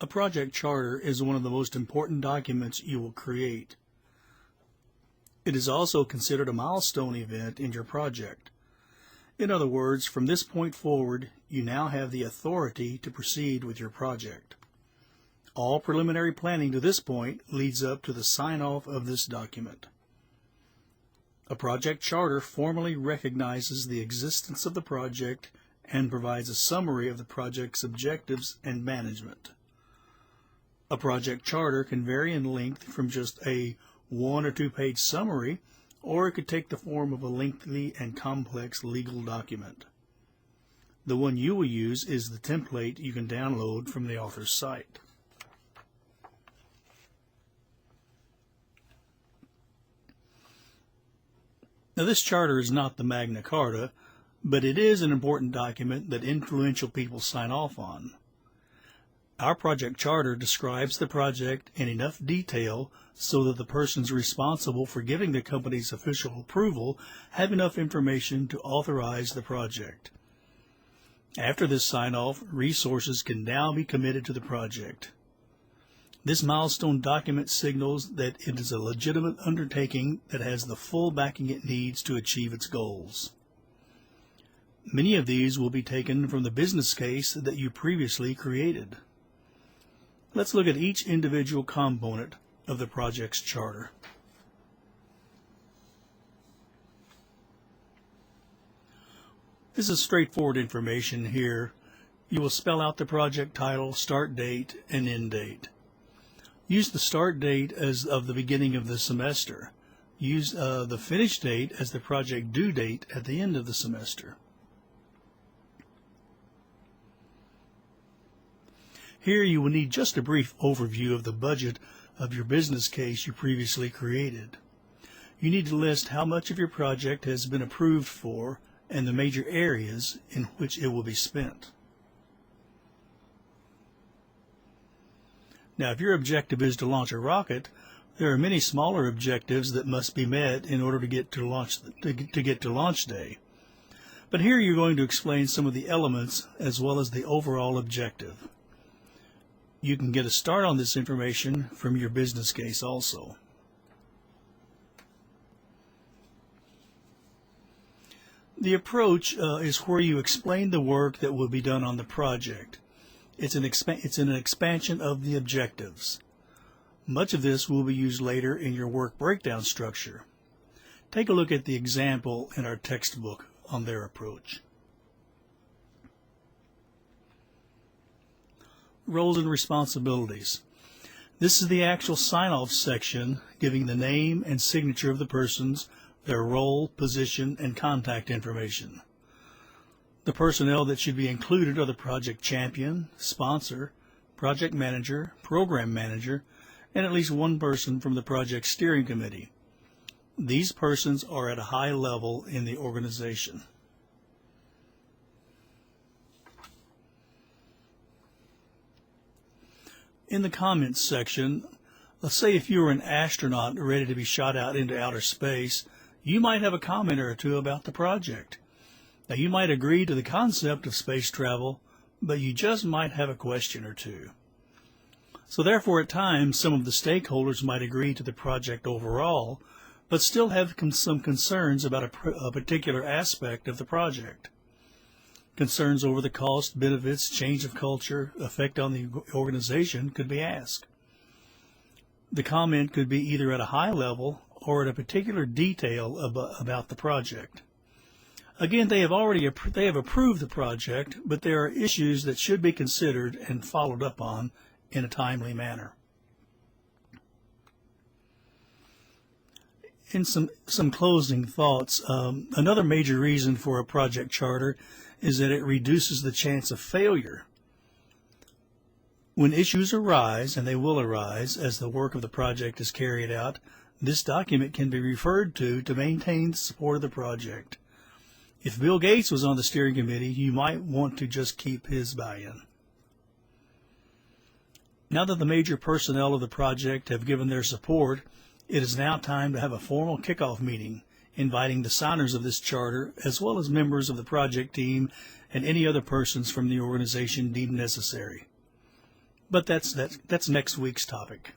A project charter is one of the most important documents you will create. It is also considered a milestone event in your project. In other words, from this point forward, you now have the authority to proceed with your project. All preliminary planning to this point leads up to the sign-off of this document. A project charter formally recognizes the existence of the project and provides a summary of the project's objectives and management. A project charter can vary in length from just a 1 or 2 page summary, or it could take the form of a lengthy and complex legal document. The one you will use is the template you can download from the author's site. Now, this charter is not the Magna Carta, but it is an important document that influential people sign off on. Our project charter describes the project in enough detail so that the persons responsible for giving the company's official approval have enough information to authorize the project. After this sign-off, resources can now be committed to the project. This milestone document signals that it is a legitimate undertaking that has the full backing it needs to achieve its goals. Many of these will be taken from the business case that you previously created. Let's look at each individual component of the project's charter. This is straightforward information here. You will spell out the project title, start date, and end date. Use the start date as of the beginning of the semester. Use the finish date as the project due date at the end of the semester. Here you will need just a brief overview of the budget of your business case you previously created. You need to list how much of your project has been approved for and the major areas in which it will be spent. Now, if your objective is to launch a rocket, there are many smaller objectives that must be met in order to get to launch day. But here you're going to explain some of the elements as well as the overall objective. You can get a start on this information from your business case also. The approach is where you explain the work that will be done on the project. It's an expansion of the objectives. Much of this will be used later in your work breakdown structure. Take a look at the example in our textbook on their approach. Roles and responsibilities. This is the actual sign-off section giving the name and signature of the persons, their role, position, and contact information. The personnel that should be included are the project champion, sponsor, project manager, program manager, and at least one person from the project steering committee. These persons are at a high level in the organization. In the comments section, let's say if you were an astronaut ready to be shot out into outer space, you might have a comment or two about the project. Now, you might agree to the concept of space travel, but you just might have a question or two. So therefore, at times, some of the stakeholders might agree to the project overall, but still have some concerns about a particular aspect of the project. Concerns over the cost, benefits, change of culture, effect on the organization could be asked. The comment could be either at a high level or at a particular detail about the project. Again, they have approved the project, but there are issues that should be considered and followed up on in a timely manner. In some closing thoughts, another major reason for a project charter is that it reduces the chance of failure. When issues arise, and they will arise as the work of the project is carried out, this document can be referred to maintain the support of the project. If Bill Gates was on the steering committee, you might want to just keep his buy-in. Now that the major personnel of the project have given their support, it is now time to have a formal kickoff meeting, inviting the signers of this charter, as well as members of the project team and any other persons from the organization deemed necessary. But that's next week's topic.